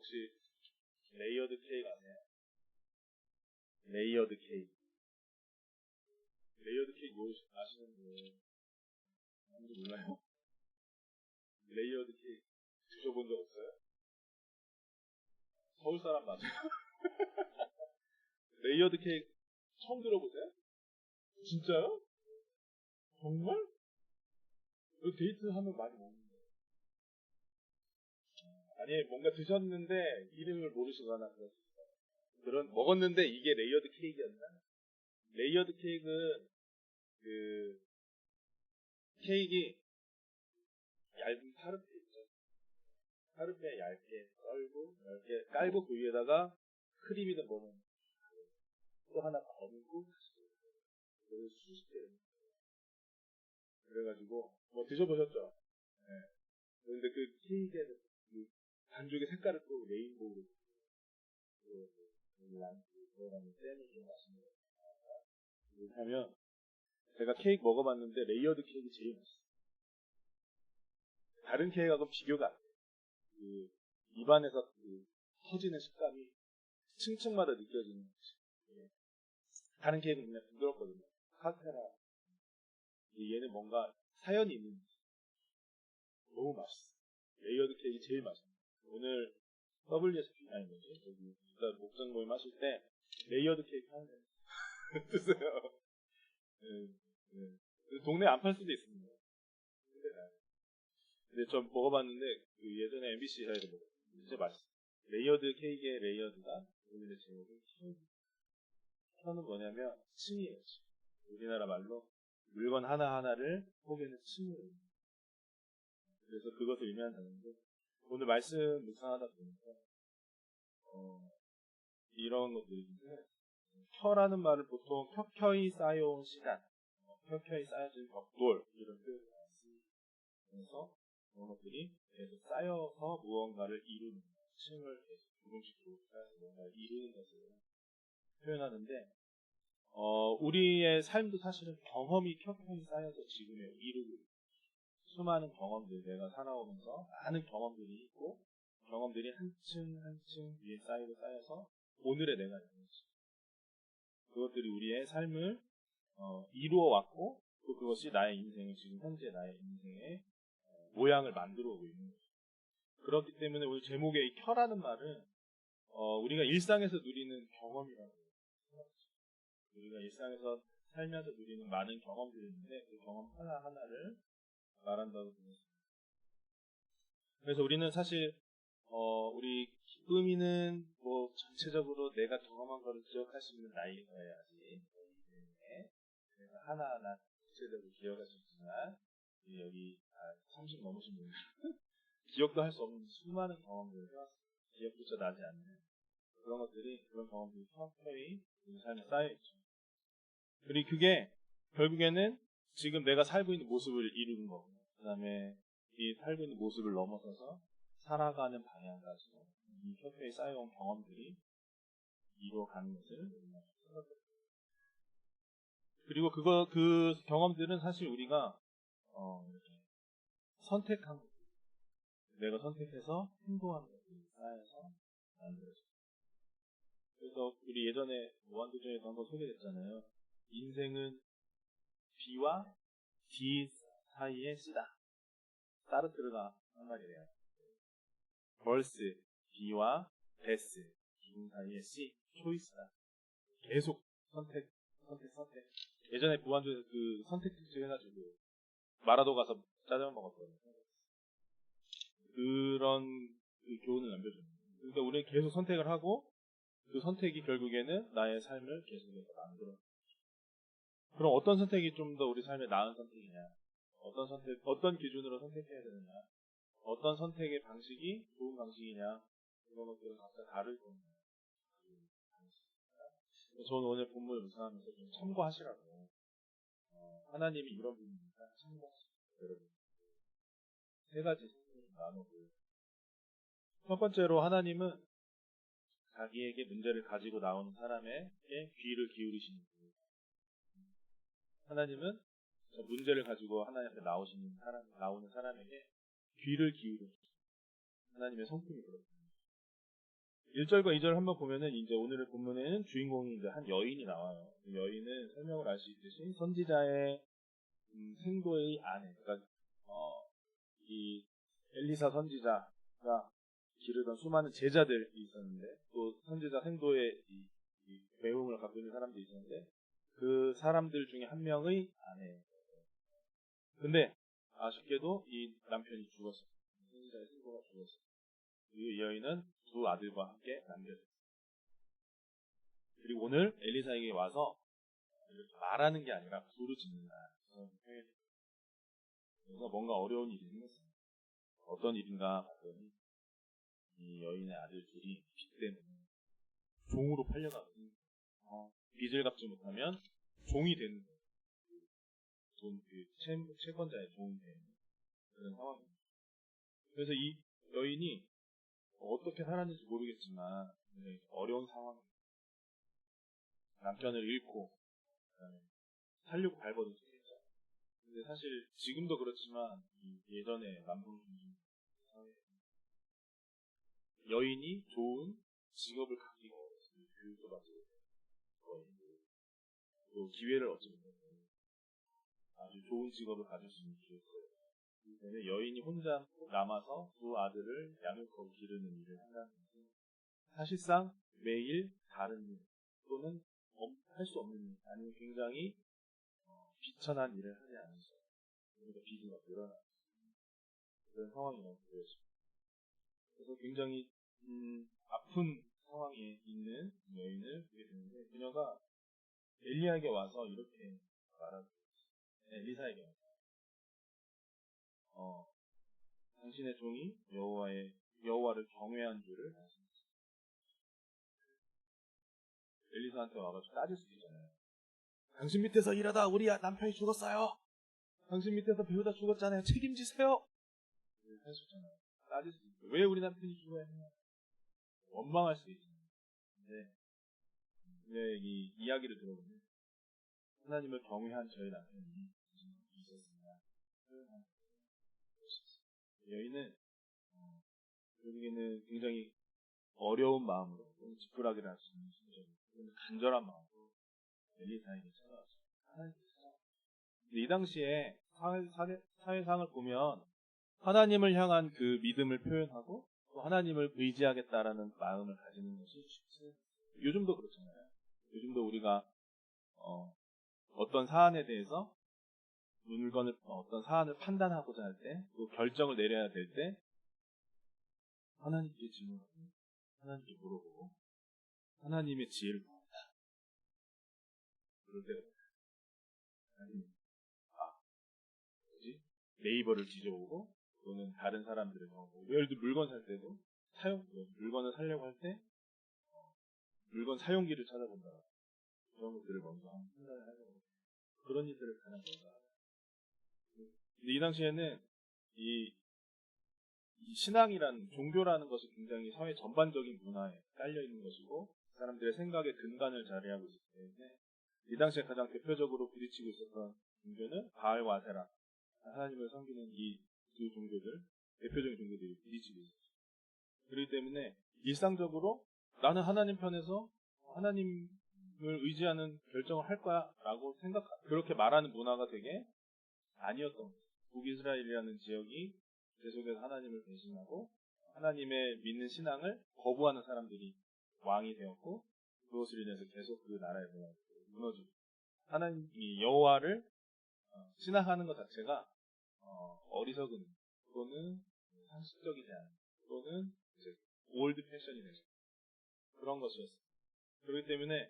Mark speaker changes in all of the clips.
Speaker 1: 혹시 레이어드 케이크 아세요? 레이어드 케이크. 레이어드 케이크 뭐 아시는 분 아무도 몰라요? 레이어드 케이크 드셔본 적 없어요? 서울 사람 맞아요? 레이어드 케이크 처음 들어보세요? 진짜요? 정말? 그 데이트 하면 많이 먹는데. 아니, 뭔가 드셨는데 이름을 모르시거나 먹었는데 이게 레이어드 케이크였나? 레이어드 케이크는 그 케이크 얇은 타르트 있죠. 타르트에 얇게 썰고 얇게 깔고 그 위에다가 크림이든 뭐는 또 하나 얹고 그걸 수십 개 그래가지고 뭐 드셔보셨죠? 네. 그런데 그 케이크에는 그 반죽의 색깔을 또 레인보우로 들어가는 잼이 좀 맛있는 거예요. 왜냐하면 제가 케이크 먹어봤는데 레이어드 케이크 제일 맛있어요. 다른 케이크하고 비교가 안 돼요. 그 입안에서 그 터지는 식감이 층층마다 느껴지는 거지. 다른 케이크는 그냥 부드럽거든요. 카스테라. 얘는 뭔가 사연이 있는 거지. 너무 맛있어. 레이어드 케이크 제일 맛있어요. 오늘 WSP 아니 뭐지? 여기 목전 모임 하실 때 레이어드 케이크 하는 거 드세요. 네, 네. 동네 안 팔 수도 있습니다. 근데 전 먹어봤는데 그 예전에 MBC에서 먹었어요. 진짜 맛있어. 레이어드 케이크의 레이어드가 오늘의 제목은 혀는 뭐냐면 층이에요. 층. 우리나라 말로 물건 하나하나를 포개는 층으로. 그래서 그것을 의미하는 단어인데 오늘 말씀 묵상하다 보니까 이런 것들이 켜라는 말을 보통 켜켜이 쌓여온 시간, 켜켜이 쌓여진 벽돌 이런 표현을 많이 쓰면서 그런 것들이 계속 쌓여서 무언가를 이루는 층을 계속 조금씩 쌓여서 무언가를 이루는 것을 표현하는데 우리의 삶도 사실은 경험이 켜켜이 쌓여서 지금에 이루고 수많은 경험들 내가 살아오면서 많은 경험들이 있고 경험들이 한 층 한 층 위에 쌓이고 쌓여서 오늘의 내가 있는 거지. 그것들이 우리의 삶을 이루어 왔고 또 그것이 나의 인생을 지금 현재 나의 인생의 모양을 만들어 오고 있는 거죠. 그렇기 때문에 오늘 제목의 이 켜라는 말은 우리가 일상에서 누리는 경험이라고 생각하죠. 우리가 일상에서 살면서 누리는 많은 경험들이 있는데 그 경험 하나하나를 말한다고 보겠습니다. 그래서 우리는 사실 우리 기쁨이는 뭐 전체적으로 내가 경험한 것을 기억할 수 있는 나이여야지 내가 하나하나 구체적으로 기억할 수 있지만 여기 30 넘으신 분들 기억도 할 수 없는 수많은 경험들을 해왔어요. 기억조차 나지 않는 그런 것들이 그런 경험들이 켜켜이 우리 삶에 쌓여있죠. 그리고 그게 결국에는 지금 내가 살고 있는 모습을 이루는 거고 그 다음에 이 살고 있는 모습을 넘어서서 살아가는 방향까지 이 켜켜이 쌓여온 경험들이 이루어가는 것을 우리가 생각합니다. 그리고 그 경험들은 사실 우리가 이렇게 선택한 것, 내가 선택해서 행동하는 것들이 쌓여서 만들어져요. 그래서 우리 예전에 무한도전에도 한번 소개됐잖아요. 인생은 B와 D 사이에 C다. 사르트르가 한 말이래요. 벌스 B와 데스 기분 사이에 C 초이스다. 계속 선택. 예전에 무한도전에서 그 선택 특집 해가지고 마라도 가서 짜장면 먹었거든요. 그런 그 교훈을 남겨줍니다. 그러니까 우리는 계속 선택을 하고 그 선택이 결국에는 나의 삶을 계속해서 만들어. 그럼 어떤 선택이 좀 더 우리 삶에 나은 선택이냐? 어떤 기준으로 선택해야 되느냐? 어떤 선택의 방식이 좋은 방식이냐? 그런 것들은 각자 다를 겁니다. 저는 오늘 본문을 묵상하면서 좀 참고하시라고. 하나님이 이런 분이니까 참고하시라고. 여러분. 세 가지 선택을 나눠보여요. 첫 번째로 하나님은 자기에게 문제를 가지고 나오는 사람에게 귀를 기울이시는 분이에요. 하나님은 문제를 가지고 하나님 앞에 나오는 사람에게 귀를 기울여주세요. 하나님의 성품이 그렇습니다. 1절과 2절 한번 보면은 이제 오늘의 본문에는 주인공이 이제 한 여인이 나와요. 그 여인은 설명을 알 수 있듯이 선지자의 생도의 아내, 그러니까 이 엘리사 선지자가 기르던 수많은 제자들이 있었는데 또 선지자 생도의 이 배움을 갖고 있는 사람들이 있었는데 그 사람들 중에 한 명의 아내. 근데 아쉽게도 이 남편이 죽었어요. 선지자의 생도가 죽었어요. 이 여인은 두 아들과 함께 남겨졌어요. 그리고 오늘 엘리사에게 와서 이렇게 말하는 게 아니라 부르짖는다. 그래서 뭔가 어려운 일이 생겼어요. 어떤 일인가 봤더니 이 여인의 아들 둘이 빚 때문에 종으로 팔려가거든요. 빚을 갚지 못하면 종이 되는 거예요. 채권자의 종이 되는 그런 상황입니다. 그래서 이 여인이 어떻게 살았는지 모르겠지만 어려운 상황입니다. 남편을 잃고 살려고 발버둥 쳤죠. 근데 사실 지금도 그렇지만 예전에 남성중심 사회 여인이 좋은 직업을 갖기가 어렵습니다. 교육도 받지 못해요. 또 기회를 얻지 못해요. 아주 좋은 직업을 가질 수 있는 기회가 그렇기 때문에 여인이 혼자 남아서 두 아들을 양육하고 기르는 일을 한다는 것은 사실상 매일 다른 일 또는 할 수 없는 일 아니면 굉장히 비천한 일을 하지 않으셔. 그러니까 빚이 막 늘어나는 그런 상황이라고 보여집니다. 그래서 굉장히 아픈 상황에 있는 여인을 보게 되는데 그녀가 엘리야에게 와서 이렇게 말하고 있어요. 엘리사에게 와서 당신의 종이 여호와를 경외한 줄을 아십니다. 엘리사한테 와가지고 따질 수 있잖아요. 당신 밑에서 일하다 우리 남편이 죽었어요. 당신 밑에서 배우다 죽었잖아요. 책임지세요. 할 수 있잖아요. 따질 수 있어요. 왜 우리 남편이 죽어야 했냐. 원망할 수 있잖아요. 근데 이 이야기를 들어보면 하나님을 경외한 저희 남편이 있었습니다. 여인은 결국에는 굉장히 어려운 마음으로 지푸라기를 할 수 있는 심정으로 간절한 마음으로 엘리사에게 찾아왔어요. 하나님께서 이 당시에 사회상을 보면 하나님을 향한 그 믿음을 표현하고 또 하나님을 의지하겠다라는 마음을 가지는 것이 쉽지. 요즘도 그렇잖아요. 요즘도 우리가 어떤 사안에 대해서 어떤 사안을 판단하고자 할 때, 또 결정을 내려야 될 때, 하나님께 질문하고, 하나님께 물어보고, 하나님의 지혜를 구한다. 그럴 때가 하나님, 네이버를 뒤져보고, 또는 다른 사람들의 경우, 예를 들어 물건 살 때도, 물건을 사려고 할 때, 물건 사용기를 찾아본다. 그런 것들을 먼저 판단을 하려고. 그런 일들을 가는 건가. 근데 이 당시에는 이 신앙이란 종교라는 것이 굉장히 사회 전반적인 문화에 깔려 있는 것이고 사람들의 생각의 근간을 자리하고 있기 때문에 이 당시에 가장 대표적으로 부딪히고 있었던 종교는 바알과 아세라 하나님을 섬기는 이 두 종교들 대표적인 종교들이 부딪히고 있었죠. 그렇기 때문에 일상적으로 나는 하나님 편에서 하나님을 의지하는 결정을 할 거야 라고 그렇게 말하는 문화가 되게 아니었던 거죠. 북이스라엘이라는 지역이 계속해서 하나님을 배신하고 하나님의 믿는 신앙을 거부하는 사람들이 왕이 되었고 그것을 인해서 계속 그 나라의 문화가 무너지고 하나님 여호와를 신앙하는 것 자체가 어리석은 또는 상식적이지 않은 또는 이제 올드 패션이 되죠. 그런 것이었어요. 그렇기 때문에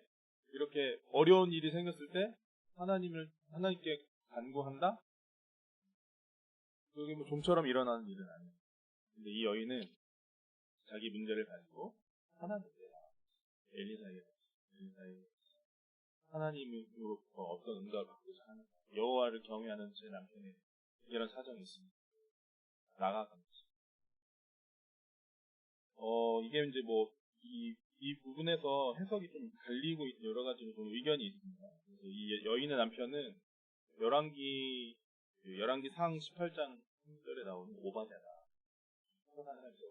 Speaker 1: 이렇게 어려운 일이 생겼을 때 하나님께 간구한다? 그게 뭐 좀처럼 일어나는 일은 아니에요. 근데 이 여인은 자기 문제를 가지고 하나님께 엘리사에게 하나님으로부터 어떤 응답을 받고자 하는 여호와를 경외하는 제 남편의 이런 사정이 있습니다. 나가갑니다. 이게 이제 이 부분에서 해석이 좀 갈리고 여러 가지로 좀 의견이 있습니다. 그래서 이 여인의 남편은 열왕기상 18장 3절에 나오는 오바댜다.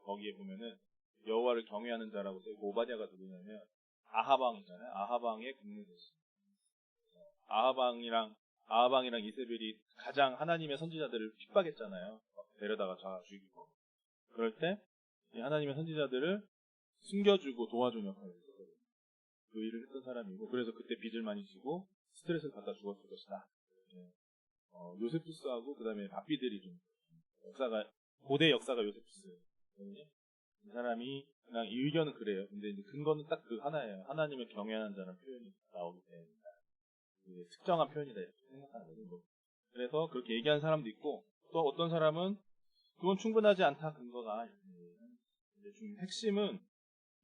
Speaker 1: 거기에 보면은 여호와를 경외하는 자라고 쓰고 오바댜가 누구냐면 아하방 있잖아요. 아하방의 국내대신. 아하방이랑 이세벨이 가장 하나님의 선지자들을 핍박했잖아요. 데려다가 죽이고. 그럴 때 이 하나님의 선지자들을 숨겨주고 도와준 역할을 했거든요. 그 일을 했던 사람이고, 그래서 그때 빚을 많이 지고 스트레스를 받다 죽었을 것이다. 요세푸스하고 그 다음에 바비들이 좀 고대 역사가 요세푸스거든요. 이 사람이 그냥 이 의견은 그래요. 근데 이제 근거는 딱 그 하나예요. 하나님을 경외하는 자라는 표현이 나오기 때문입니다. 특정한 표현이다 이렇게 생각하는 거죠. 그래서 그렇게 얘기하는 사람도 있고, 또 어떤 사람은 그건 충분하지 않다 근거가. 이제 좀 핵심은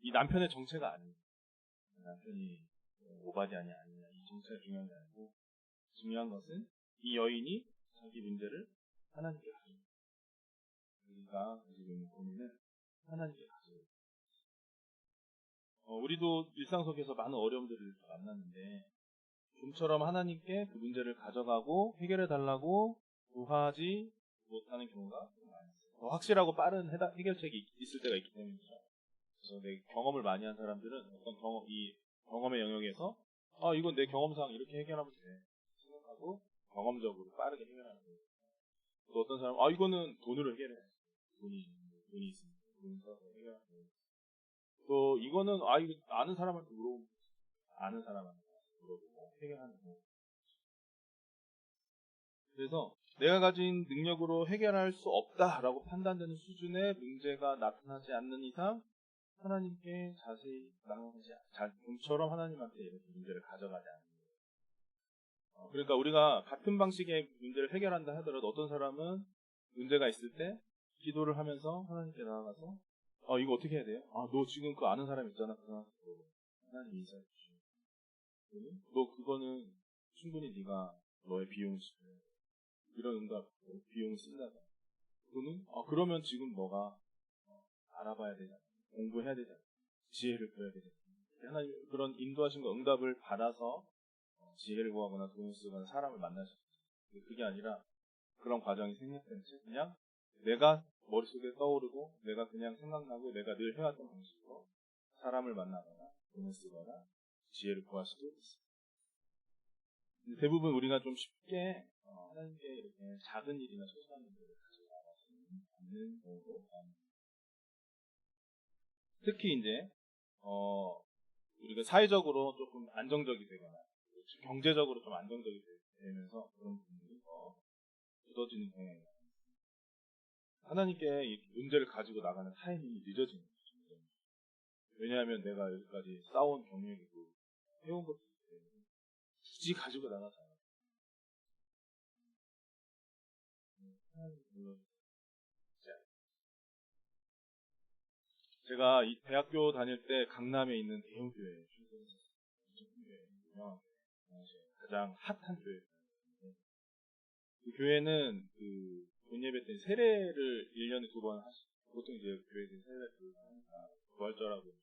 Speaker 1: 이 남편의 정체가 아니에요. 남편이 오바댜냐 아니냐 이 정체가 중요한 게 아니고, 중요한 것은 이 여인이 자기 문제를 하나님께 가지고, 우리가 가지고 있는 고민을 하나님께 가지고. 우리도 일상 속에서 많은 어려움들을 만났는데, 좀처럼 하나님께 그 문제를 가져가고 해결해 달라고 구하지 못하는 경우가 많이 있어요. 더 확실하고 빠른 해결책이 있을 때가 있기 때문이죠. 그래서 내 경험을 많이 한 사람들은 어떤 이 경험의 영역에서 이건 내 경험상 이렇게 해결하면 돼 생각하고 경험적으로 빠르게 해결하는 거예요. 또 어떤 사람은 이거는 돈으로 해결해. 돈이 있으니까 돈 써서 해결하는 거예요. 또 이거는 이거 아는 사람한테 물어보면 아는 사람한테 물어보고 해결하는 거예요. 그래서 내가 가진 능력으로 해결할 수 없다라고 판단되는 수준의 문제가 나타나지 않는 이상 하나님께 자세히 나아가지 좀처럼 하나님한테 이렇게 문제를 가져가지 않는 거예요. 그러니까 우리가 같은 방식의 문제를 해결한다 하더라도 어떤 사람은 문제가 있을 때 기도를 하면서 하나님께 나아가서 이거 어떻게 해야 돼요? 너 지금 그 아는 사람 있잖아. 하나님 인사해 주시고 너 그거는 충분히 네가 너의 비용을 쓰고 이런 응답 비용을 쓴다가 그거는 그러면 지금 너가 알아봐야 되잖아. 공부해야 되잖아. 지혜를 구해야 되잖아. 하나님 그런 인도하신 응답을 받아서 지혜를 구하거나 돈을 쓰거나 사람을 만나실 수 있어요. 그게 아니라 그런 과정이 생략된 채 그냥 내가 머릿속에 떠오르고 내가 그냥 생각나고 내가 늘 해왔던 방식으로 사람을 만나거나 돈을 쓰거나 지혜를 구할 수도 있습니다. 대부분 우리가 좀 쉽게 하나님께 이렇게 작은 일이나 소소한 일들을 가지고 나가지는 않는 경우도 많습니다. 특히 이제 우리가 사회적으로 조금 안정적이 되거나 경제적으로 좀 안정적이 되면서 그런 부분들이 더 굳어지는 경향이 있습니다. 하나님께 이 문제를 가지고 나가는 타이밍이 늦어지는 거죠. 왜냐하면 내가 여기까지 쌓아온 경력이고 해온 것도 있기 때문에 굳이 가지고 나가서 제가 이 대학교 다닐 때 강남에 있는 대형 교회에 출석했었어요. 가장 핫한 교회. 그 교회는 본 예배 때 세례를 1년에 2번 하시고, 보통 이제 교회에서 세례를 하니까 부활절하고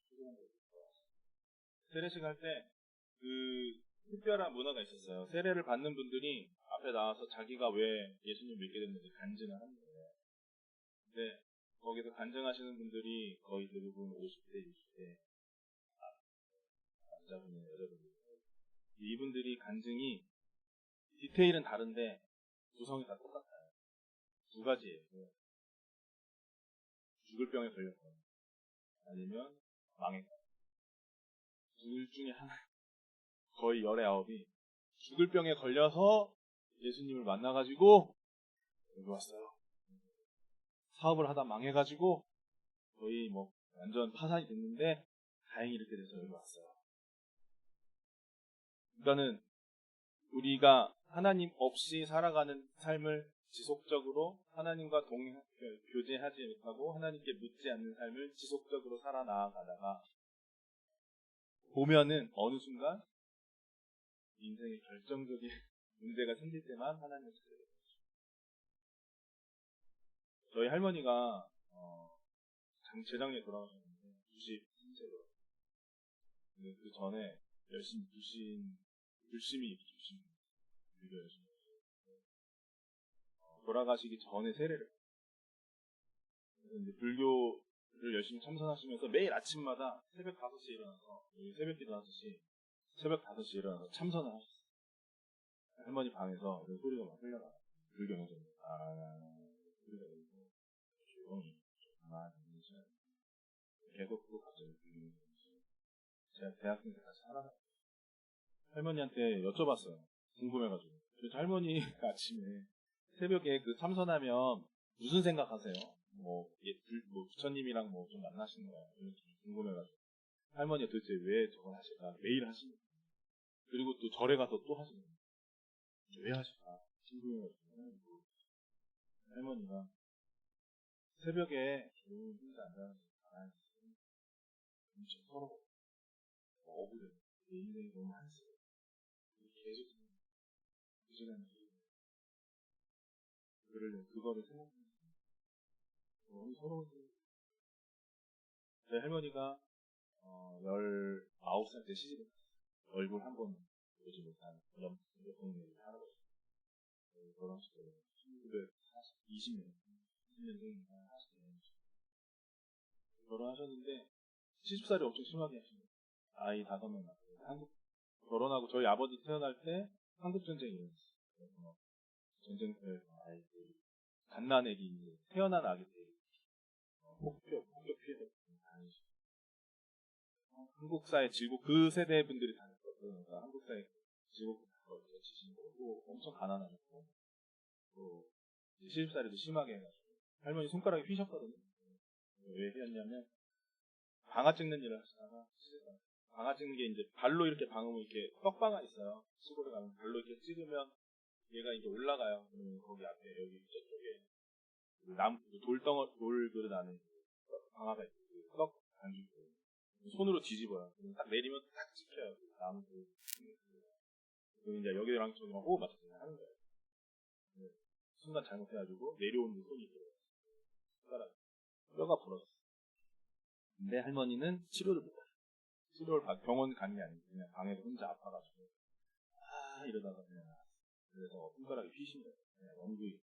Speaker 1: 세례식 할 때 특별한 문화가 있었어요. 세례를 받는 분들이 앞에 나와서 자기가 왜 예수님 믿게 됐는지 간증을 하는 거예요. 근데 거기서 간증하시는 분들이 거의 대부분 50대, 60대 남자분이나 여자분들. 이분들이 간증이 디테일은 다른데 구성이 다 똑같아요. 두 가지예요. 죽을 병에 걸렸거나 아니면 망했거나. 둘 중에 하나. 거의 열의 아홉이 죽을 병에 걸려서 예수님을 만나가지고 여기 왔어요. 사업을 하다 망해가지고 거의 완전 파산이 됐는데 다행히 이렇게 돼서 여기 왔어요. 그러니까는 우리가 하나님 없이 살아가는 삶을 지속적으로 하나님과 교제하지 못하고 하나님께 묻지 않는 삶을 지속적으로 살아나가다가 보면은 어느 순간 인생에 결정적인 문제가 생길 때만 하나님을 찾게 됩니다. 저희 할머니가 재작년에 돌아가셨는데 93세로. 근데 그 전에 열심히 불심히 유교 열심히 돌아가시기 전에 세례를. 그래서 이제 불교를 열심히 참선하시면서 매일 아침마다 새벽 5시에 일어나서, 새벽 기도 5시, 새벽 5시에 일어나서 참선을 하셨어요. 할머니 방에서 소리가 막 흘러나요. 불경에서 소리가 들리고 조용히 가만히 있으셔야 계속 그거 갑자기 불경에서 제가 대학생 때 같이 살아가요. 할머니한테 여쭤봤어요. 궁금해가지고. 그래서 할머니가 아침에 새벽에 그 참선하면 무슨 생각하세요? 뭐 부처님이랑 뭐 좀 만나시는 거야. 이렇게 궁금해가지고. 할머니가 도대체 왜 저걸 하실까? 매일 하시는 거예요. 그리고 또 절에 가서 또 하시는 거예요. 왜 하실까? 궁금해가지고. 할머니가 새벽에 조용히 혼자 앉아서 가만히 있으면 엄청 서러워. 억울해. 내 인생이 너무 한스러워. 계속 그 시간에 그거를 생각했어요. 너무 서러운 생각. 제 할머니가 19살 때 시집을 갔어요. 얼굴 한 번 보지 못한 동네 할아버지. 결혼식 때 1920년, 20년생이니까 40년 결혼하셨는데 시집살이 엄청 심하게 하시네요. 아이 5명 낳고 결혼하고 저희 아버지 태어날 때 한국전쟁이 일어났어요. 그래서 전쟁터에서 아이들이 갓난아기 태어난 아기들이 폭격 피해서 다니시고 한국사의 질곡 그 세대 분들이 다녔거든요. 그러니까 한국사의 질곡 지신 거고 엄청 가난하셨고 또 시집살이도 심하게 해가지고 할머니 손가락이 휘셨거든요. 왜 휘었냐면 방아 찍는 일을 하시다가 방아 찍는 게 이제 발로 이렇게 방으면 이렇게 떡방아 있어요. 시골에 가면 발로 이렇게 찍으면 얘가 이제 올라가요. 그러면 거기 앞에 여기 저쪽에 돌 그릇 안에 방아가 있고 떡 반죽 손으로 뒤집어요. 딱 내리면 딱 찍혀요. 나무 그리고 이제 여기랑 저기랑 호흡 맞춰서 하는 거예요. 순간 잘못해가지고 내려오는 손이 들어요. 손가락 뼈가 부러졌어요. 근데 할머니는 치료를 못해요. 병원 가는 게 아니고 그냥 방에서 혼자 아파가지고 이러다가 그냥 그래서 손가락이 휘신 거예요. 그냥 원구이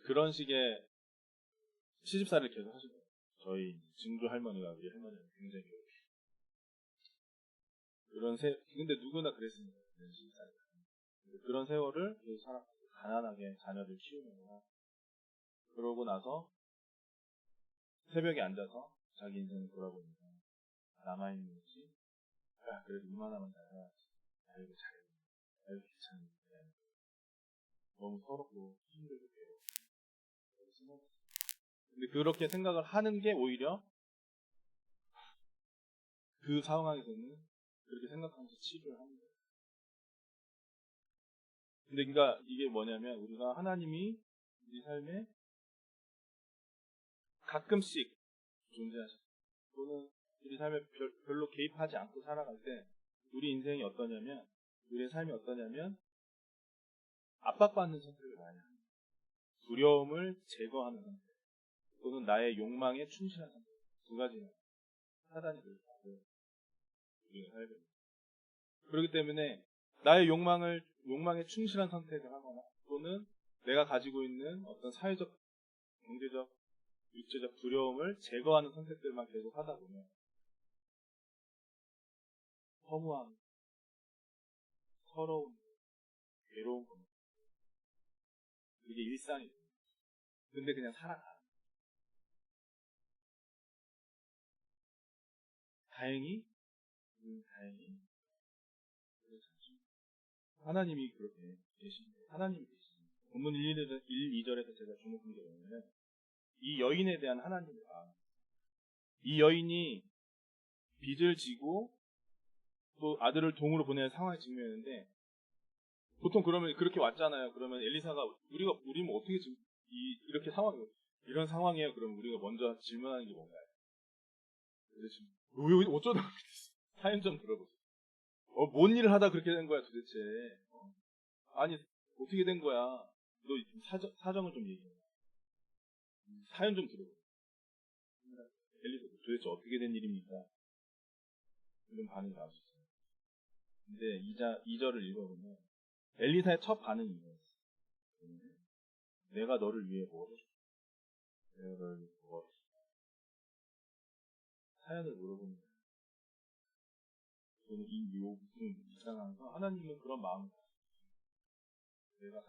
Speaker 1: 그런 식의 시집살이를 계속 하신 거예요. 저희 증조 할머니가 우리 할머니는 굉장히 근데 누구나 그랬습니다. 그런 세월을 계속 가난하게 자녀들 키우느라 그러고 나서 새벽에 앉아서 자기 인생을 돌아보니까 남아있는 것이 그래도 이만하면 내가 아이고 잘했네 아이고 귀찮네 너무 서럽고 힘들고 괴롭고 근데 그렇게 생각을 하는 게 오히려 그 상황에서는 그렇게 생각하면서 치료를 하는 거예요. 근데 그러니까 이게 뭐냐면 우리가 하나님이 우리 삶에 가끔씩 존재하셔요. 또는 우리 삶에 별로 개입하지 않고 살아갈 때 우리 인생이 어떠냐면 우리의 삶이 어떠냐면 압박받는 선택을 많이 합니다. 두려움을 제거하는 선택 또는 나의 욕망에 충실한 선택 두 가지는 사단이 그렇고 우리가 살게 됩니다. 그렇기 때문에 나의 욕망에 충실한 선택을 하거나 또는 내가 가지고 있는 어떤 사회적, 경제적, 육체적 두려움을 제거하는 선택들만 계속 하다 보면 허무함, 서러움, 괴로운 겁니다. 이게 일상이에요. 근데 그냥 살아가. 다행히 하나님이 그렇게 계십니다. 하나님이 계십니다. 본문 1, 2절에서 제가 주목한 게 뭐냐면 이 여인에 대한 하나님의 마음. 이 여인이 빚을 지고 또 아들을 동으로 보내는 상황에 직면했는데 보통 그러면 그렇게 왔잖아요. 그러면 엘리사가 우리는 어떻게 지금 이렇게 이런 상황이에요. 그러면 우리가 먼저 질문하는 게 뭔가요? 도대체 왜 어쩌다 그렇게 됐어? 사연 좀 들어보세요. 뭔 일을 하다 그렇게 된 거야 도대체? 아니 어떻게 된 거야? 너 사정을 좀 얘기해. 사연 좀 들어보세요. 엘리사 도대체 어떻게 된 일입니까? 이런 반응이 나왔었어요. 근데 2절을 읽어보면 엘리사의 첫 반응이 이거였어요. 내가 너를 위해 뭐 해줄까? 내가 너를 위해 뭐 해줄까? 사연을 물어보는 거예요. 저는 이요 무슨 이상한 거 하나님은 그런 마음을 내가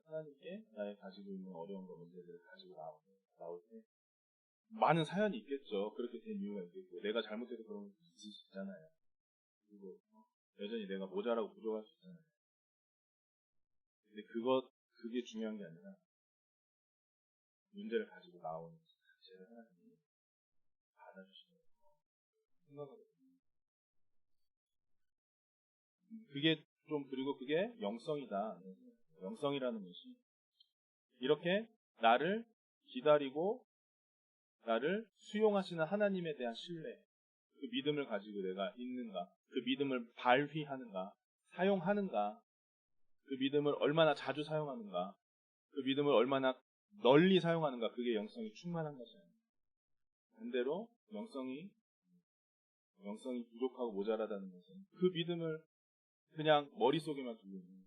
Speaker 1: 하나님께 나의 가지고 있는 어려운 거 문제들을 가지고 나올 때 많은 사연이 있겠죠. 그렇게 된 이유가 있겠고 내가 잘못해서 그런 거 있을 수 있잖아요. 그리고 여전히 내가 모자라고 부족할 수 있잖아요. 근데 그게 중요한 게 아니라 문제를 가지고 나오는 자체를 하나님이 받아주시는 생각하거든요. 그리고 그게 영성이다. 영성이라는 것이 이렇게 나를 기다리고 나를 수용하시는 하나님에 대한 신뢰, 그 믿음을 가지고 내가 있는가, 그 믿음을 발휘하는가, 사용하는가, 그 믿음을 얼마나 자주 사용하는가, 그 믿음을 얼마나 널리 사용하는가, 그게 영성이 충만한 것이에요. 반대로 영성이 부족하고 모자라다는 것은 그 믿음을 그냥 머릿속에만 두고 있는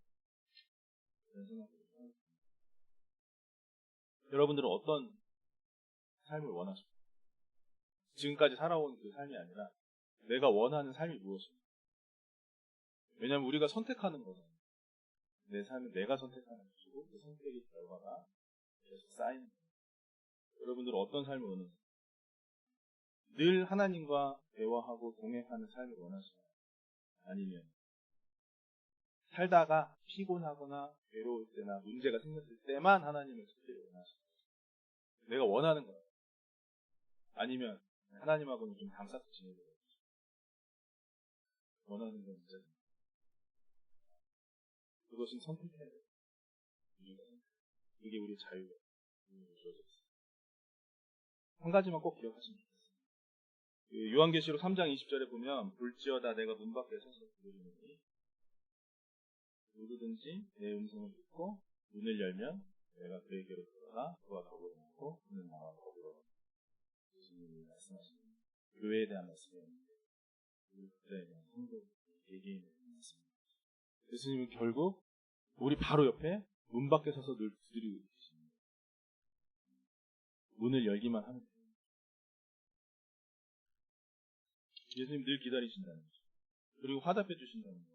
Speaker 1: 그런 생각입니다. 여러분들은 어떤 삶을 원하십니까? 지금까지 살아온 그 삶이 아니라 내가 원하는 삶이 무엇입니까? 왜냐하면 우리가 선택하는 거잖아요. 내 삶은 내가 선택하는 것이고 그 선택의 결과가 계속 쌓이는 거예요. 여러분들은 어떤 삶을 원하세요? 늘 하나님과 대화하고 동행하는 삶을 원하시나요? 아니면 살다가 피곤하거나 괴로울 때나 문제가 생겼을 때만 하나님을 찾기를 원하시나요? 내가 원하는 거예요. 아니면 하나님하고는 좀 담쌓고 지내려고 원하는 건 진짜 그것은 선택해야 돼요. 그게 우리 자유가 주어져 있어요. 한 가지만 꼭 기억하시면 좋겠어요. 요한계시록 3장 20절에 보면 볼지어다 내가 문 밖에 서서 부르짖으니 누구든지 내 음성을 듣고 문을 열면 내가 그에게로 들어가 그와 더불어 먹고 그는 나와 더불어 예수님이 말씀하시는 교회에 대한 말씀이었는데 그에 대한 성도 개개인에 대한 말씀입니다. 예수님은 결국 우리 바로 옆에 문 밖에 서서 늘 두드리고 계십니다. 문을 열기만 하면 돼요. 예수님 늘 기다리신다는 거죠. 그리고 화답해 주신다는 거예요.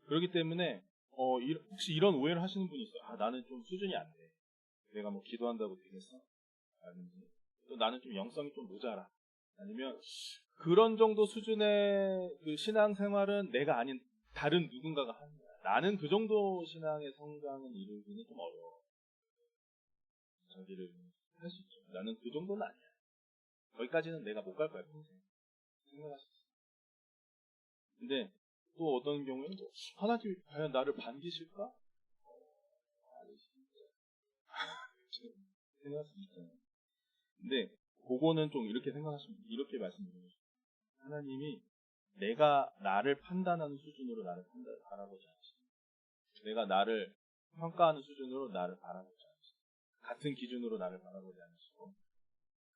Speaker 1: 그렇기 때문에 혹시 이런 오해를 하시는 분이 있어요. 아, 나는 좀 수준이 안 돼. 내가 뭐 기도한다고 되겠어? 아니지. 또 나는 좀 영성이 좀 모자라. 아니면 그런 정도 수준의 그 신앙생활은 내가 아닌 다른 누군가가 하는 거야. 나는 그 정도 신앙의 성장을 이루기는 좀 어려워. 자기를 할 수 있죠. 나는 그 정도는 아니야. 거기까지는 내가 못 갈 거야, 평생. 생각하실 수 있어요. 근데 또 어떤 경우에는 하나님이 과연 나를 반기실까? 아니십니다. 생각할 수 있잖아요. 근데 그거는 좀 이렇게 생각하시면 이렇게 말씀드리죠. 하나님이 내가 나를 판단하는 수준으로 나를 바라보지 않으십니다. 내가 나를 평가하는 수준으로 나를 바라보지 않으십니다. 같은 기준으로 나를 바라보지 않으시고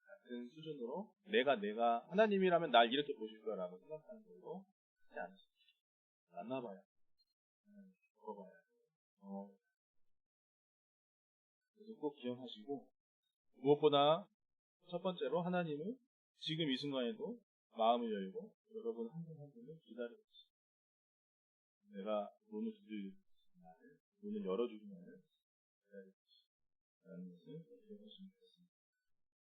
Speaker 1: 같은 수준으로 내가 하나님이라면 날 이렇게 보실 거라고 생각하는 걸로 하지 않으십니다. 만나봐야 겪어봐야 그래서 꼭 기억하시고 무엇보다 첫 번째로 하나님은 지금 이 순간에도 마음을 열고 여러분 한 분 한 분을 기다리고 있습니다. 내가 문을 두드리는 날을, 문을 열어주는 날을 기다리고 있다는 것을 기억하시면 되겠습니다.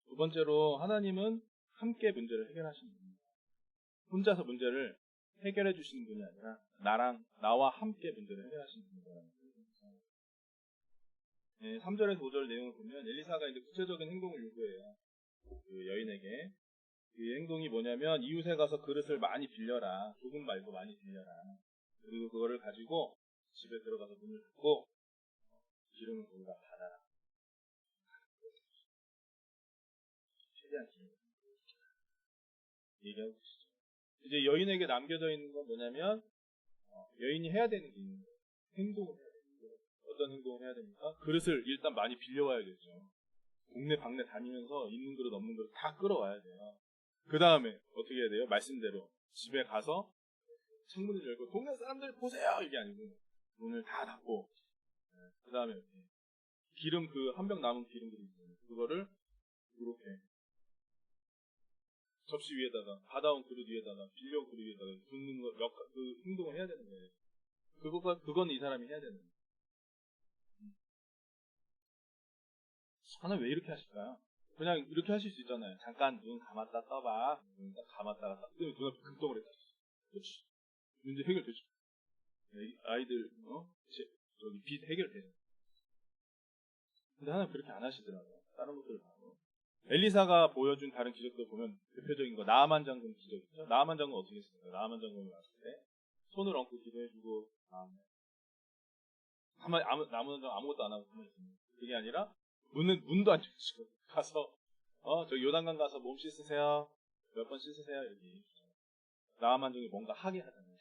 Speaker 1: 두 번째로 하나님은 함께 문제를 해결하시는 분입니다. 혼자서 문제를 해결해 주시는 분이 아니라 나와 함께 문제를 해결하시는 분이라는 것을 생각합니다. 3절에서 5절 내용을 보면 엘리사가 이제 구체적인 행동을 요구해요. 그 여인에게. 그 행동이 뭐냐면 이웃에 가서 그릇을 많이 빌려라. 조금 말고 많이 빌려라. 그리고 그거를 가지고 집에 들어가서 문을 닫고 기름을 거기다 받아라. 최대한 기름을 얘기하고 계시죠. 이제 여인에게 남겨져 있는 건 뭐냐면 여인이 해야 되는 게 있는 거예요. 행동을 해야 되는 거예요. 어떤 행동을 해야 됩니까? 그릇을 일단 많이 빌려와야겠죠. 동네 방네 다니면서 있는 그릇 없는 그릇 다 끌어와야 돼요. 그 다음에 어떻게 해야 돼요? 말씀대로 집에 가서 창문을 열고 동네 사람들 보세요! 이게 아니고 문을 다 닫고 그 다음에 기름 그 한 병 남은 기름들이 있어요. 그거를 이렇게 접시 위에다가, 받아온 그릇 위에다가, 빌려온 그릇 위에다가 붓는 거, 그 행동을 해야 되는 거예요. 그건 이 사람이 해야 되는 거예요. 하나님 왜 이렇게 하실까요? 그냥 이렇게 하실 수 있잖아요. 잠깐 눈 감았다 떠봐. 눈 딱 감았다가 딱 뜨면 눈앞에 금덩어리 딱. 그렇지. 문제 해결되죠. 아이들, 저기 빚 해결돼요. 근데 하나님 그렇게 안 하시더라고요. 다른 것들을 봐도. 엘리사가 보여준 다른 기적들 보면 대표적인 거 나아만 장군 기적이죠. 나아만 장군 어떻게 했을까요? 나아만 장군이 왔을 때 손을 얹고 기도해주고 나아만 장군 아무것도 안 하고 가만히 있습니다. 그게 아니라 문도 안 열고 가서 저기 요단강 가서 몸 씻으세요. 몇 번 씻으세요. 여기 나아만 장군이 뭔가 하게 하잖아요.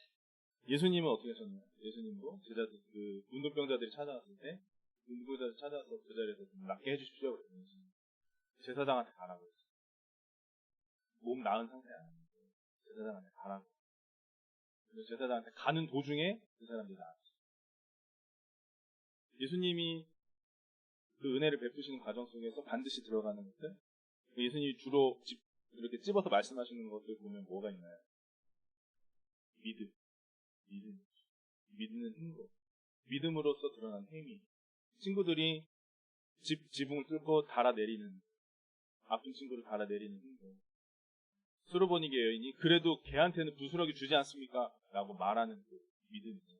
Speaker 1: 예수님은 어떻게 하셨나요? 예수님도 제자들 그 문둥병자들이 찾아왔을 때 문둥병자들 찾아와서 그 자리에서 좀 낫게 해주십시오. 제사장한테 가라고 했어요. 몸 나은 상태 아니에요. 제사장한테 가라고. 그래서 제사장한테 가는 도중에 그 사람들이 나왔어요. 예수님이 그 은혜를 베푸시는 과정 속에서 반드시 들어가는 것들, 예수님이 주로 이렇게 찝어서 말씀하시는 것들 보면 뭐가 있나요? 믿음. 믿는 행동. 믿음으로써 드러난 행위. 친구들이 지붕을 뚫고 달아내리는, 아픈 친구를 달아내리는 행동. 수로보니게 여인이 그래도 걔한테는 부스러기 주지 않습니까? 라고 말하는 그 믿음이죠.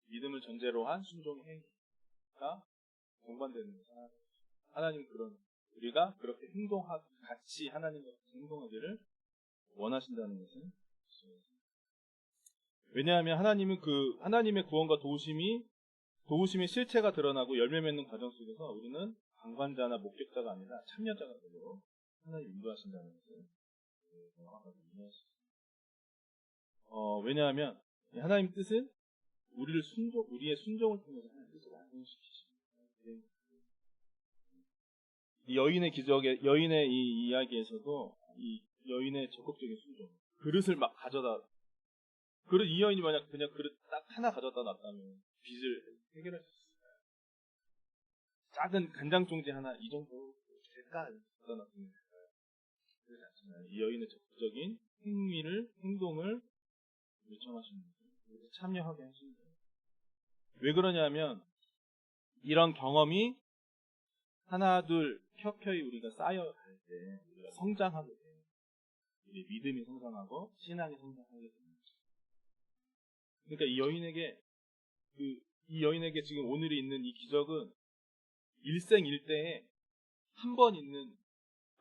Speaker 1: 믿음을 전제로 한 순종의 행위가 동반되는 거죠. 하나님은 우리가 그렇게 같이 하나님과 행동하기를 원하신다는 것은, 왜냐하면 하나님은 하나님의 구원과 도우심의 실체가 드러나고 열매 맺는 과정 속에서 우리는 방관자나 목격자가 아니라 참여자가 되도록 하나님 인도하신다는 것을 명확하게 이해할 수 있습니다. 왜냐하면 하나님 뜻은 우리의 순종을 통해서 하나님 뜻을 완성시키십니다. 이 여인의 이 이야기에서도 이 여인의 적극적인 순종, 그릇을 막 이 여인이 만약 그냥 그릇 딱 하나 가져다 놨다면 빚을 해결할 수 있을까요? 작은 간장 종지 하나 이 정도 될까? 갖다 놨으면 될까요? 그렇지 않잖아요. 이 여인의 적극적인 행동을 요청하시는 거죠. 참여하게 하시는 거예요. 왜 그러냐면 이런 경험이 하나 둘 켜켜이 우리가 쌓여갈 때 우리가 성장하게 돼요. 우리 믿음이 성장하고 신앙이 성장하게 됩니다. 그러니까 이 여인에게 지금 오늘이 있는 이 기적은 일생일대에 한 번 있는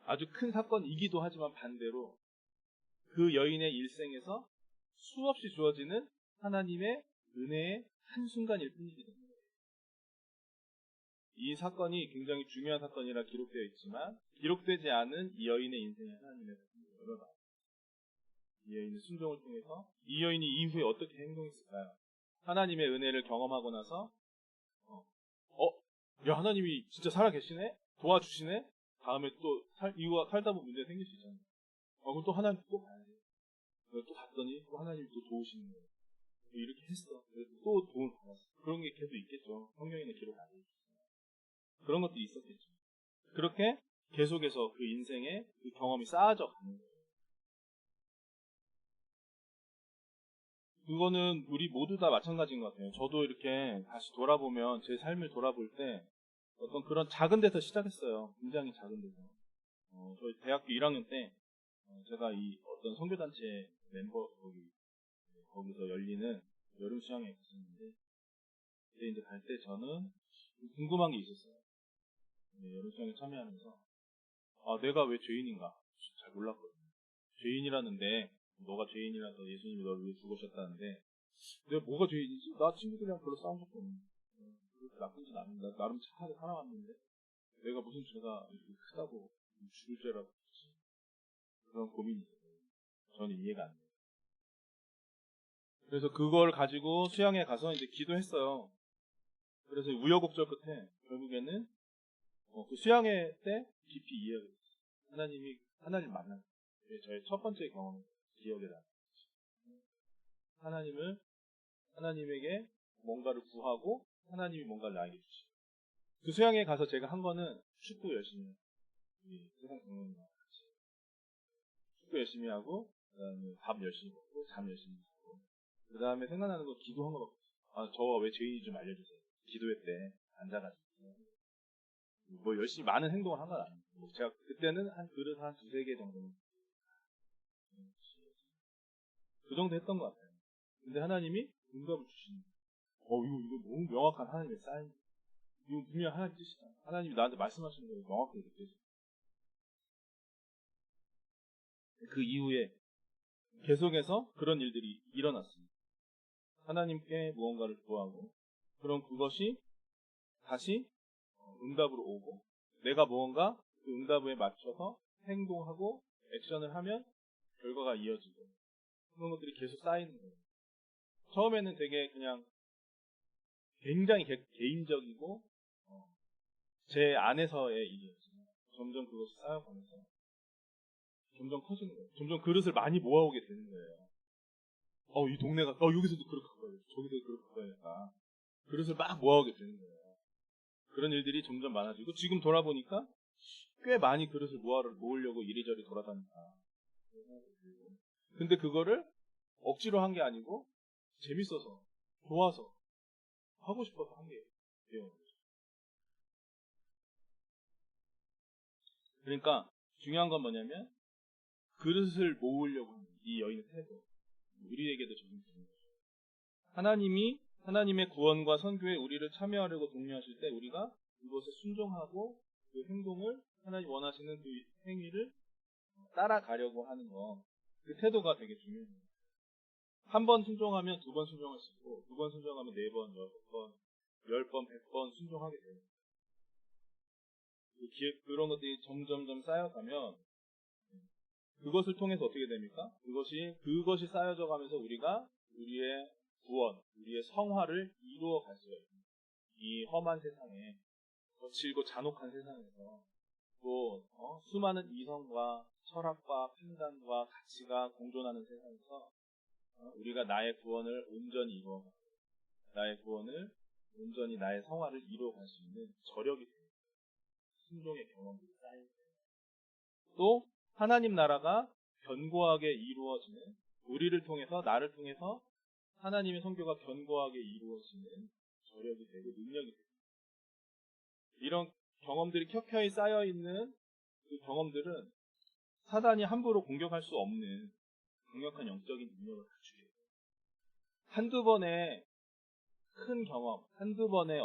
Speaker 1: 아주 큰 사건이기도 하지만 반대로 그 여인의 일생에서 수없이 주어지는 하나님의 은혜의 한순간일 뿐이기 때문에 이 사건이 굉장히 중요한 사건이라 기록되어 있지만 기록되지 않은 이 여인의 인생에 하나님의 여러 이 여인의 순종을 통해서 이 여인이 이후에 어떻게 행동했을까요? 하나님의 은혜를 경험하고 나서 야 하나님이 진짜 살아계시네? 도와주시네? 다음에 또 이유가 살다 보면 문제 생길 수 있잖아요. 그럼 또 하나님 또 가야 돼. 또 갔더니 또 하나님이 또 도우시는 거예요. 이렇게 했어. 그래서 또 도움을 받았어. 그런 게 계속 있겠죠. 성경에는 기록 안 해주셨어요. 그런 것도 있었겠죠. 그렇게 계속해서 그 인생에 그 경험이 쌓아져 가는 거예요. 그거는 우리 모두 다 마찬가지인 것 같아요. 저도 이렇게 다시 돌아보면 제 삶을 돌아볼 때 어떤 그런 작은 데서 시작했어요. 굉장히 작은 데서. 저희 대학교 1학년 때 제가 이 어떤 선교단체 멤버 거기서 열리는 여름 수양회 갔었는데 그때 이제 갈 때 저는 궁금한 게 있었어요. 여름 수양회 참여하면서 내가 왜 죄인인가 잘 몰랐거든요. 죄인이라는데 너가 죄인이라서 예수님이 너를 위해 죽으셨다는데 내가 뭐가 죄인이지? 나 친구들이랑 별로 싸운 적도 없는데 그렇게 나쁜 짓 아닌데 나름 착하게 살아왔는데 내가 무슨 죄가 이렇게 크다고 죽을 죄라고 했지? 그런 고민이 있어요. 저는 이해가 안 돼요. 그래서 그걸 가지고 수양에 가서 이제 기도했어요. 그래서 우여곡절 끝에 결국에는 그 수양회 때 깊이 이해하게 됐어요. 하나님 만난 저의 첫 번째 경험 기억에 남아요. 하나님에게 뭔가를 구하고 하나님이 뭔가를 나에게 주시고 그 수양에 가서 제가 한 거는 축구 열심히 해요. 세상 장로님과 같이 축구 열심히 하고, 그 다음에 밥 열심히 먹고, 잠 열심히 자고, 그 다음에 생각나는 거 기도한 거밖에 없어요. 저거 왜 죄인이 좀 알려주세요. 기도회 때 앉아가지고. 뭐 열심히 많은 행동을 한 건 아니에요. 제가 그때는 한 그릇 한 두세 개 정도는 그 정도 했던 것 같아요. 근데 하나님이 응답을 주시는 거예요. 이거 너무 명확한 하나님의 사인. 이거 분명 하나님 뜻이다. 하나님이 나한테 말씀하시는 거예요. 명확하게 느껴져요. 그 이후에 계속해서 그런 일들이 일어났습니다. 하나님께 무언가를 구하고, 그럼 그것이 다시 응답으로 오고, 내가 무언가 그 응답에 맞춰서 행동하고 액션을 하면 결과가 이어지고, 그런 것들이 계속 쌓이는 거예요. 처음에는 되게 그냥 굉장히 개인적이고 제 안에서의 일이었어요. 점점 그것이 쌓여가면서 점점 커지는 거예요. 점점 그릇을 많이 모아오게 되는 거예요. 이 동네가 여기서도 그릇 갖고 와야겠다. 저기서도 그릇 갖고 와야겠다. 그릇을 막 모아오게 되는 거예요. 그런 일들이 점점 많아지고, 지금 돌아보니까 꽤 많이 그릇을 모으려고 이리저리 돌아다닌다. 근데 그거를 억지로 한 게 아니고 재밌어서, 좋아서, 하고 싶어서 한 게 돼요. 그러니까 중요한 건 뭐냐면, 그릇을 모으려고 하는 이 여인의 태도, 우리에게도 적용되는 거죠. 하나님의 구원과 선교에 우리를 참여하려고 독려하실 때 우리가 그것에 순종하고 그 행동을, 하나님 원하시는 그 행위를 따라가려고 하는 거, 그 태도가 되게 중요해요. 한 번 순종하면 두 번 순종할 수 있고, 두 번 순종하면 네 번, 여섯 번, 10번, 100번 순종하게 돼요. 그런 것들이 점점점 쌓여가면 그것을 통해서 어떻게 됩니까? 그것이 쌓여져 가면서 우리가 우리의 구원, 우리의 성화를 이루어 갈 수가 있습니다. 이 험한 세상에, 거칠고 잔혹한 세상에서 또 수많은 이성과 철학과 판단과 가치가 공존하는 세상에서 우리가 나의 구원을 온전히 이루어가고, 나의 구원을 온전히 나의 성화를 이루어갈 수 있는 저력이 됩니다. 순종의 경험들이 쌓이고, 또 하나님 나라가 견고하게 이루어지는, 우리를 통해서, 나를 통해서 하나님의 선교가 견고하게 이루어지는 저력이 되고 능력이 됩니다. 이런 경험들이 켜켜이 쌓여있는 그 경험들은 사단이 함부로 공격할 수 없는 강력한 영적인 능력을 갖추게 돼요. 한두 번의 큰 경험, 한두 번의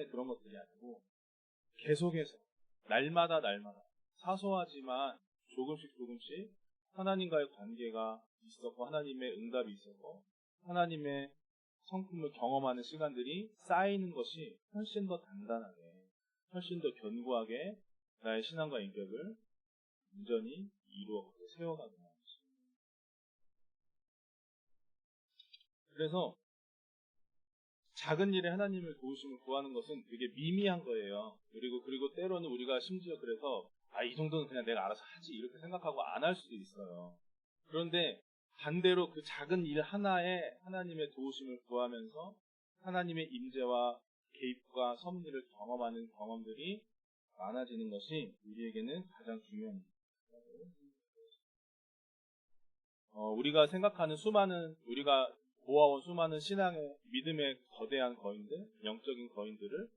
Speaker 1: 그런 것들이 아니고 계속해서 날마다 사소하지만 조금씩 하나님과의 관계가 있었고, 하나님의 응답이 있었고, 하나님의 성품을 경험하는 시간들이 쌓이는 것이 훨씬 더 단단하게, 훨씬 더 견고하게 나의 신앙과 인격을 온전히 이루어가고 세워가는 것입니다. 그래서 작은 일에 하나님을 도우심을 구하는 것은 되게 미미한 거예요. 그리고 때로는 우리가 심지어 그래서 이 정도는 그냥 내가 알아서 하지, 이렇게 생각하고 안 할 수도 있어요. 그런데 반대로 그 작은 일 하나에 하나님의 도우심을 구하면서 하나님의 임재와 개입과 섭리를 경험하는 경험들이 많아지는 것이 우리에게는 가장 중요한 일입니다. 우리가 생각하는 우리가 보아온 수많은 신앙의, 믿음의 거대한 거인들, 영적인 거인들을,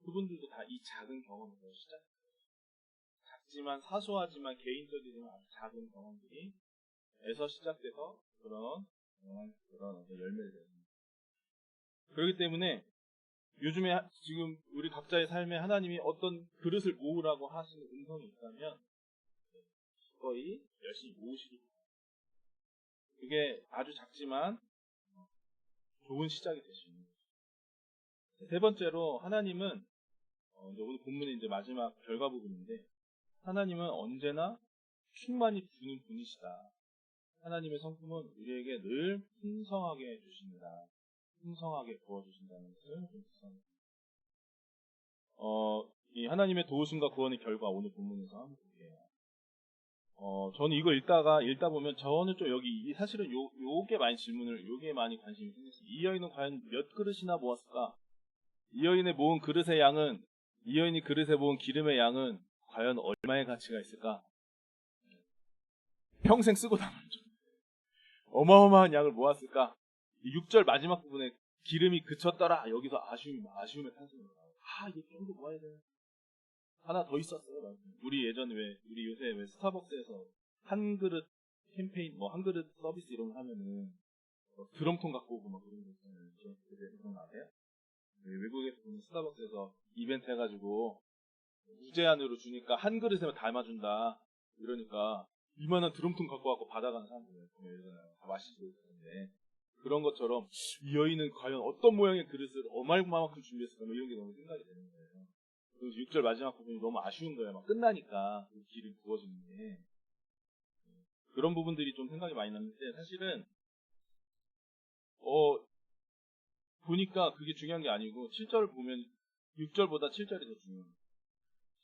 Speaker 1: 그분들도 다 이 작은 경험으로 시작해요. 작지만, 사소하지만, 개인적이지만 아주 작은 경험들이 에서 시작돼서 그런 열매를 맺습니다. 그렇기 때문에 요즘에 지금 우리 각자의 삶에 하나님이 어떤 그릇을 모으라고 하시는 음성이 있다면 기꺼이 열심히 모으시기 바랍니다. 그게 아주 작지만 좋은 시작이 될 수 있는 거죠. 세 번째로, 하나님은 오늘 본문의 이제 마지막 결과 부분인데, 하나님은 언제나 충만히 주는 분이시다. 하나님의 성품은 우리에게 늘 풍성하게 주십니다. 풍성하게 부어주신다는 것을 묵상합니다. 이 하나님의 도우심과 구원의 결과, 오늘 본문에서 한번 볼게요. 저는 이거 읽다 보면 저는 좀 사실은 요게 많이 관심이 생겼어요. 이 여인은 과연 몇 그릇이나 모았을까? 이 여인이 그릇에 모은 기름의 양은 과연 얼마의 가치가 있을까? 평생 쓰고 남았죠. 어마어마한 양을 모았을까? 이 6절 마지막 부분에 기름이 그쳤더라. 여기서 아쉬움의 탄성이 나와요. 이게 좀 더 모아야 돼. 하나 더 있었어요. 우리 예전에 우리 요새 스타벅스에서 한 그릇 캠페인, 한 그릇 서비스 이런 거 하면은 드럼통 갖고 오고 막 그런 거 있잖아요. 그런 거 아세요? 외국에서 보면 스타벅스에서 이벤트 해가지고 무제한으로 주니까 한 그릇에만 담아준다. 이러니까 이만한 드럼통 갖고 와서 받아가는 사람들이 다 마시고 있는데, 그런 것처럼 이 여인은 과연 어떤 모양의 그릇을 얼마만큼 준비했을까, 이런 게 너무 생각이 되는 거예요. 그래서 6절 마지막 부분이 너무 아쉬운 거예요. 막 끝나니까 그 기름 부어지는 게. 그런 부분들이 좀 생각이 많이 났는데, 사실은 보니까 그게 중요한 게 아니고 7절을 보면 6절보다 7절이 더 중요해요.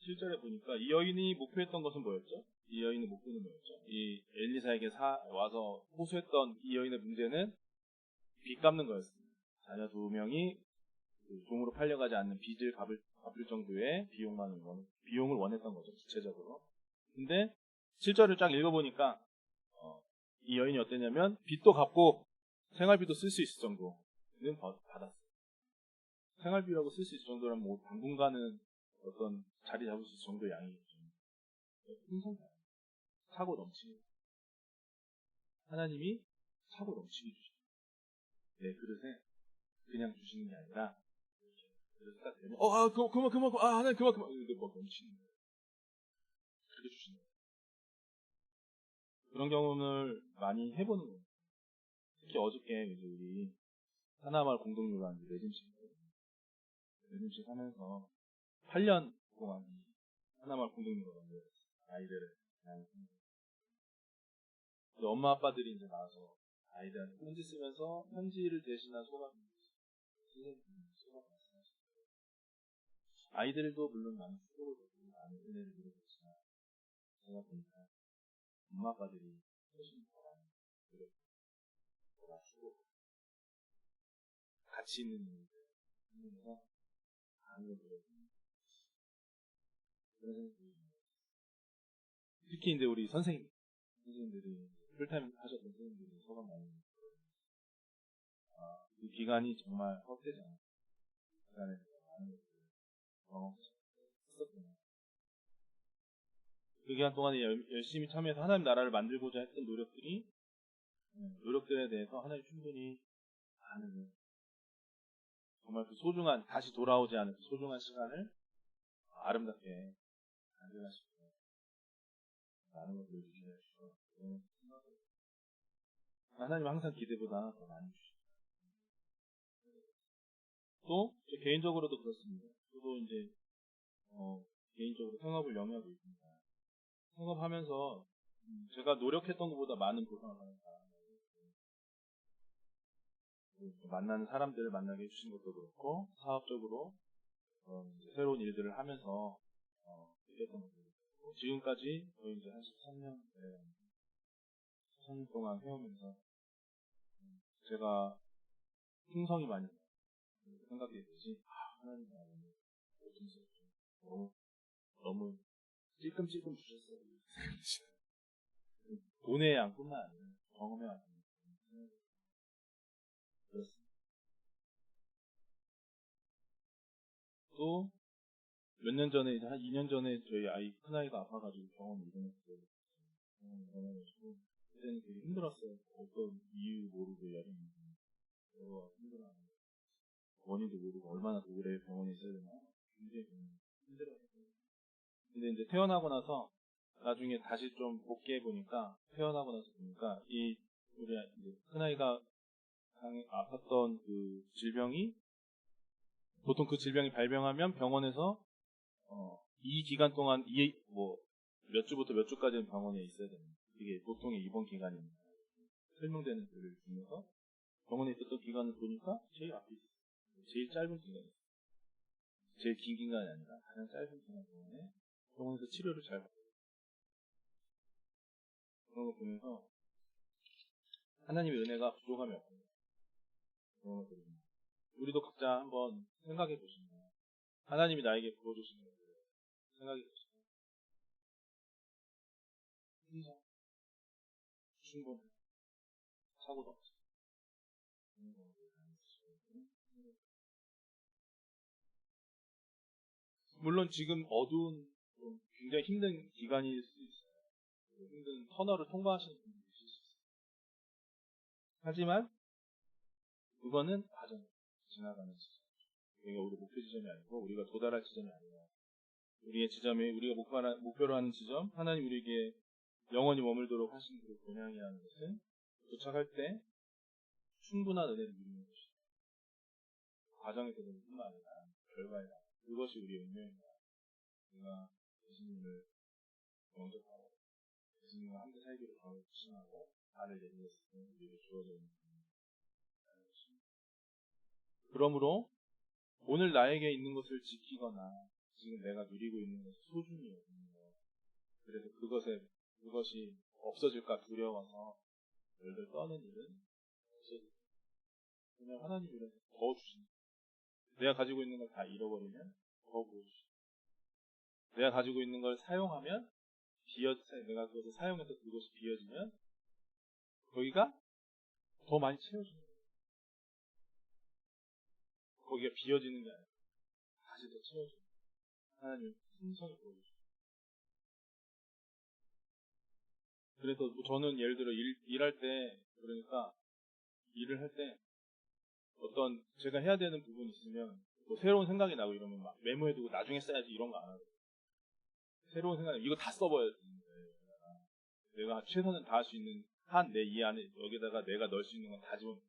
Speaker 1: 7절에 보니까 이 여인이 목표했던 것은 뭐였죠? 이 여인의 목표는 뭐였죠? 이 엘리사에게 와서 호소했던 이 여인의 문제는 빚 갚는 거였습니다. 자녀 2명이 종으로 팔려가지 않는 빚을 갚을 정도의 비용을 원했던 거죠, 구체적으로. 근데 7절을 쫙 읽어보니까 이 여인이 어땠냐면 빚도 갚고 생활비도 쓸 수 있을 정도는 받았어요. 생활비라고 쓸 수 있을 정도라면 당분간은 어떤 자리 잡을 수 있을 정도의 양이겠죠. 풍성해요. 차고 넘치게. 하나님이 차고 넘치게 주십니다. 내 그릇에 그냥 주시는 게 아니라, 그릇 딱 되면 그만 하나님 그만 이렇게 막 넘치는 거예요. 그렇게 주시는 거예요. 그런 경험을 많이 해보는 거예요. 특히 어저께 이제 우리 하나마을 공동묘가 매짐식 하면서 8년 동안 하나마을 공동묘가 아이들을 엄마 아빠들이 이제 나와서 아이들한테 편지 쓰면서 편지를 대신한 소감 말씀하셨어요. 아이들도 물론 많은 수고를 받고 많은 은혜를 누리고 있지만, 제가 보니까 엄마 아빠들이 훨씬 더 많은 노력, 더 수고, 가치 있는 일을 하면서 많은 걸 노력합니다. 그런 생각이 듭니다. 특히 이제 우리 선생님들이 풀타임 하셨던 선생님들이 소감 많이 그 기간이 정말 헛되지 않아요. 기간에 많은 것들을 경험했었구나. 그 기간 동안에 열심히 참여해서 하나님 나라를 만들고자 했던 노력들에 대해서 하나님 충분히 아는, 정말 그 소중한, 다시 돌아오지 않은 그 소중한 시간을 아름답게 만들어갈 수 있는 많은 것들을 주셔서 하나님 항상 기대보다 더 많이 주시죠. 또 개인적으로도 그렇습니다. 저도 이제 개인적으로 성업을 영위하고 있습니다. 성업하면서 제가 노력했던 것보다 많은 보상을 받는다. 만나는 사람들을 만나게 해주신 것도 그렇고, 사업적으로 새로운 일들을 하면서 느꼈던 것도 그렇고, 지금까지 거의 이제 한 13년 동안 해오면서 제가 풍성이 많이 생각했듯이 하나님 너무 찔끔찔끔 주셨어요. 돈의 양뿐만 아니라 경험의 양뿐만 아니라 그렇습니다. 또 몇 년 전에, 한 2년 전에 저희 큰아이가 아파가지고 병원에 입원했어요. 그때는 되게 힘들었어요. 어떤 이유 모르고 여러 힘들어하는 원인도 모르고 얼마나 오래 병원에 있어야 되나 굉장히 힘들었어요. 근데 이제 태어나고 나서 나중에 다시 좀 복귀해보니까, 태어나고 나서 보니까 우리 이제 큰아이가 아팠던 그 질병이, 보통 그 질병이 발병하면 병원에서 이 기간 동안 몇 주부터 몇 주까지는 병원에 있어야 됩니다. 이게 보통의 입원 기간입니다. 설명되는 글을 중에서 병원에 있었던 기간을 보니까 제일 앞에 있어요. 제일 짧은 기간이에요. 제일 긴 기간이 아니라 가장 짧은 기간 동안에 병원에서 치료를 잘 받아요. 그런 거 보면서 하나님의 은혜가 부족함이 없습니다. 그런 거 보면 우리도 각자 한번 생각해 보시면, 하나님이 나에게 부어주신 것을 생각해 보시면, 충분해. 사고도 없어. 물론 지금 어두운 좀 굉장히 힘든 기간일 수 있어요. 힘든 터널을 통과하시는 분들이 있을 수 있어요. 하지만 그거는 과정, 지나가는 지점. 우리가 우리 목표 지점이 아니고 우리가 도달할 지점이 아니라 우리의 지점이 우리가 목표로 하는 지점, 하나님 우리에게 영원히 머물도록 하신 그 본향이라는 것은 도착할 때 충분한 은혜를 누리는 것이다. 과정에서도 뿐만 아니라 결과에다. 그것이 우리의 운명입니다. 우리가 예수님을 영접하고 예수님과 함께 살기로 결심하고 나를 내리했을 때 우리에게 주어져 있는 것입니다. 그러므로 오늘 나에게 있는 것을 지키거나 지금 내가 누리고 있는 것을 소중히 여기는 것. 그래서 그것이 없어질까 두려워서 열들 떠는 일은 없어질 거예요. 그냥 하나님이 이래서 더 주신다. 내가 가지고 있는 걸 다 잃어버리면 더 보여주신다. 내가 가지고 있는 걸 사용하면 내가 그것을 사용해서 그것이 비어지면 거기가 더 많이 채워지는 거예요. 거기가 비어지는 게 아니라 다시 더 채워지는 거예요. 하나님은 풍성히 보여주셔요. 그래서 저는 예를 들어 일할 때 그러니까 일을 할 때 어떤 제가 해야 되는 부분이 있으면 뭐 새로운 생각이 나고 이러면 막 메모해두고 나중에 써야지 이런 거 안 하고 새로운 생각이 이거 다 써버려야 되는데 내가 최선을 다할 수 있는 한 내 이 안에 여기다가 내가 넣을 수 있는 건 다 집어넣어.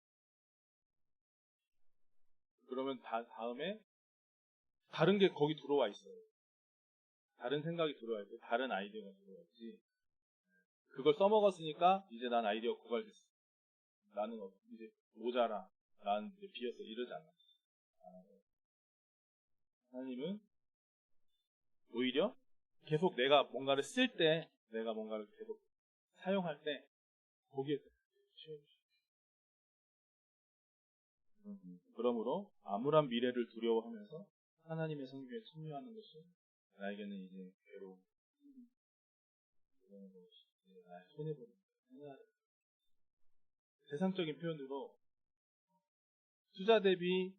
Speaker 1: 그러면 다음에 다른 게 거기 들어와 있어요. 다른 생각이 들어와 있고 다른 아이디어가 들어와 있지. 그걸 써먹었으니까 이제 난 아이디어 고갈됐어. 나는 이제 모자라. 난 이제 비었어. 이러지 않았어. 하나님은 오히려 계속 내가 뭔가를 쓸 때, 내가 뭔가를 계속 사용할 때 거기에 채워주셔요. 그러므로 암울한 미래를 두려워하면서 하나님의 성교에 참여하는 것이 나에게는 이제 괴로움, 나의 손해보는 세상적인 표현으로 투자 대비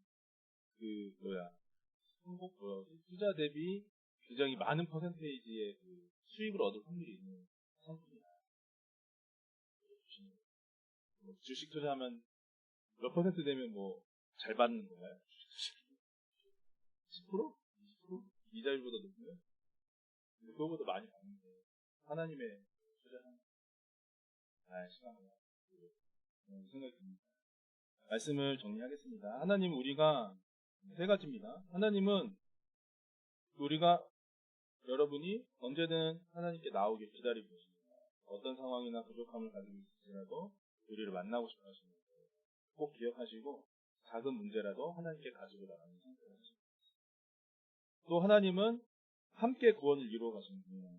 Speaker 1: 투자 대비 굉장히 많은 퍼센테이지의 그 수익을 얻을 확률이 있는 상품이다. 주식 투자하면 몇 퍼센트 되면 뭐 잘 받는 건가요? 10%? 20%? 이자율보다 높으면? 그거보다 많이 받는데 하나님의 투자하는 나의 시간을 생각이 듭니다. 말씀을 정리하겠습니다. 하나님은 우리가 세 가지입니다. 하나님은 우리가 여러분이 언제든 하나님께 나오길 기다리고 계십니다. 어떤 상황이나 부족함을 가지고 있을지라도 우리를 만나고 싶어 하시는 거예요. 꼭 기억하시고 작은 문제라도 하나님께 가지고 나가는 상태를 하십니다. 또 하나님은 함께 구원을 이루어 가시는 분이에요.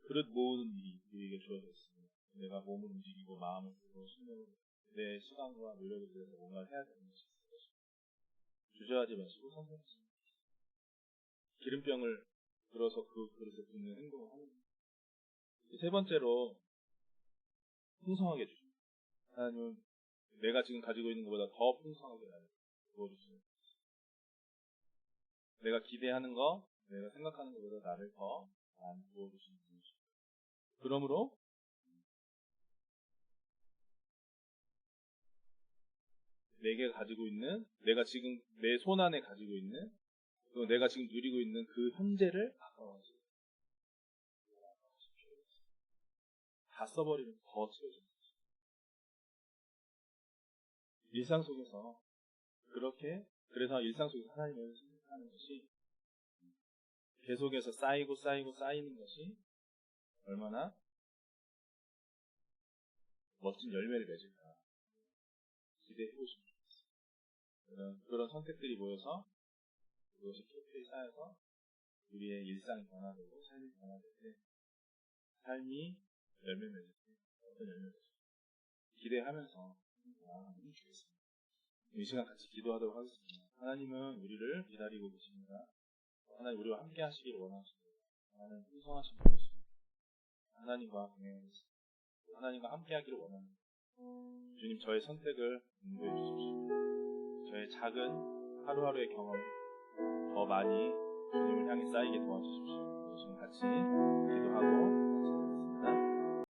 Speaker 1: 그릇 모으는 일이 우리에게 주어져 있습니다. 내가 몸을 움직이고 마음을 쓰고 내 시간과 노력을 들여서 뭔가를 해야 되는 것이 있을 것입니다. 주저하지 마시고 선택하십니다. 기름병을 들어서 그 그릇에 붓는 행동을 하는 겁니다. 세 번째로 풍성하게 주십니다. 하나님은 내가 지금 가지고 있는 것보다 더 풍성하게 나를 부어주시는 내가 기대하는 거, 내가 생각하는 것보다 나를 더 많이 부어주시는 분이십니다. 그러므로 내게 가지고 있는, 내가 지금 내 손 안에 가지고 있는, 또 내가 지금 누리고 있는 그 현재를 아까워하지. 다 써버리면 더 채워집니다. 일상 속에서 그래서 일상 속에서 하나님을 생각하는 것이 계속해서 쌓이는 것이 얼마나 멋진 열매를 맺을까 기대해 보시면 좋겠습니다. 그런 선택들이 모여서 그것이 켜켜이 쌓여서 우리의 일상이 변화되고 삶이 변화될 때 삶이 열매 맺을 때 어떤 열매 맺을까 기대하면서 나아가면 좋겠습니다. 이 시간 같이 기도하도록 하겠습니다. 하나님은 우리를 기다리고 계십니다. 하나님 우리와 함께 하시길 원하십니다. 하나님 풍성하신 분이십니다. 하나님과 동행하겠습니다. 하나님과 함께하기를 원합니다. 주님, 저의 선택을 인도해 주십시오. 저의 작은 하루하루의 경험 더 많이 주님을 향해 쌓이게 도와주십시오. 지금 같이 기도하고